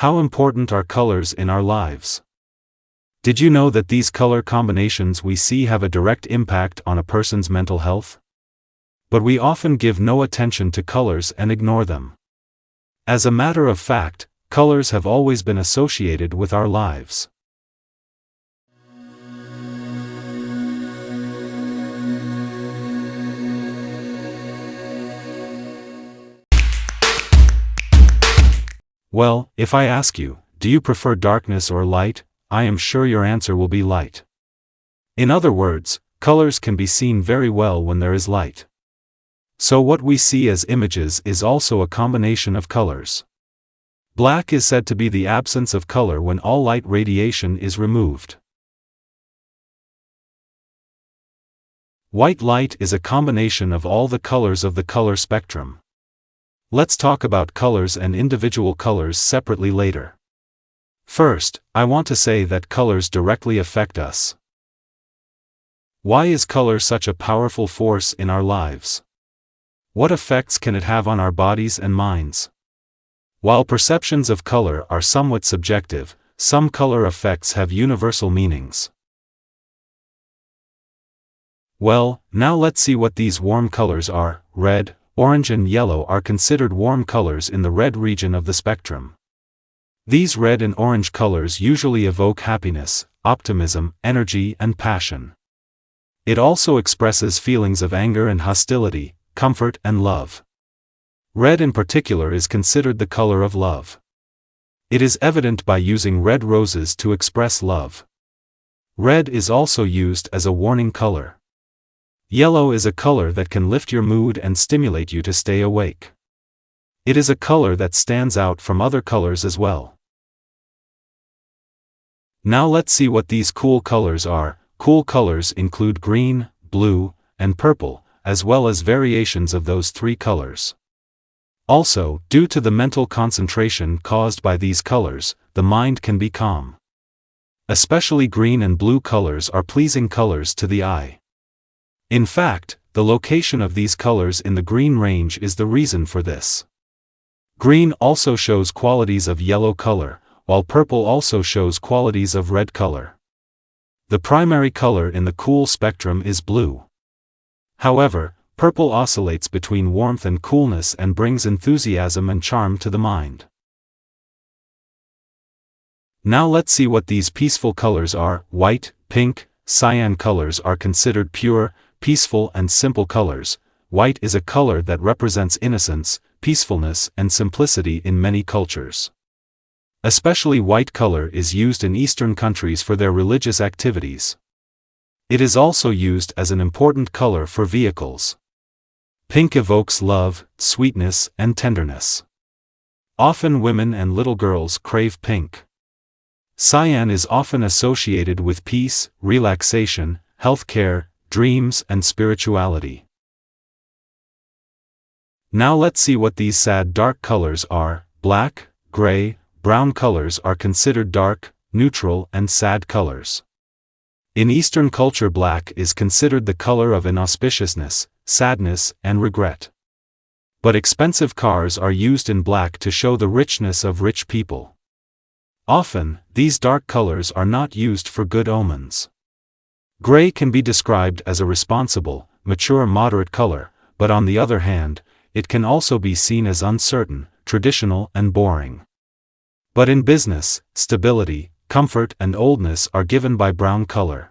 How important are colors in our lives? Did you know that these color combinations we see have a direct impact on a person's mental health? But we often give no attention to colors and ignore them. As a matter of fact, colors have always been associated with our lives. Well, if I ask you, do you prefer darkness or light, I am sure your answer will be light. In other words, colors can be seen very well when there is light. So what we see as images is also a combination of colors. Black is said to be the absence of color when all light radiation is removed. White light is a combination of all the colors of the color spectrum. Let's talk about colors and individual colors separately later. First, I want to say that colors directly affect us. Why is color such a powerful force in our lives? What effects can it have on our bodies and minds? While perceptions of color are somewhat subjective, some color effects have universal meanings. Well, now let's see what these warm colors are. Red, orange and yellow are considered warm colors in the red region of the spectrum. These red and orange colors usually evoke happiness, optimism, energy and passion. It also expresses feelings of anger and hostility, comfort and love. Red in particular is considered the color of love. It is evident by using red roses to express love. Red is also used as a warning color. Yellow is a color that can lift your mood and stimulate you to stay awake. It is a color that stands out from other colors as well. Now let's see what these cool colors are. Cool colors include green, blue, and purple, as well as variations of those three colors. Also, due to the mental concentration caused by these colors, the mind can be calm. Especially green and blue colors are pleasing colors to the eye. In fact, the location of these colors in the green range is the reason for this. Green also shows qualities of yellow color, while purple also shows qualities of red color. The primary color in the cool spectrum is blue. However, purple oscillates between warmth and coolness and brings enthusiasm and charm to the mind. Now let's see what these peaceful colors are. White, pink, cyan colors are considered pure, peaceful and simple colors. White is a color that represents innocence, peacefulness and simplicity in many cultures. Especially white color is used in Eastern countries for their religious activities. It is also used as an important color for vehicles. Pink evokes love, sweetness and tenderness. Often women and little girls crave pink. Cyan is often associated with peace, relaxation, health care, dreams and spirituality. Now let's see what these sad dark colors are. Black, gray, brown colors are considered dark, neutral and sad colors. In Eastern culture, black is considered the color of inauspiciousness, sadness and regret. But expensive cars are used in black to show the richness of rich people. Often, these dark colors are not used for good omens. Gray can be described as a responsible, mature moderate color, but on the other hand, it can also be seen as uncertain, traditional and boring. But in business, stability, comfort and oldness are given by brown color.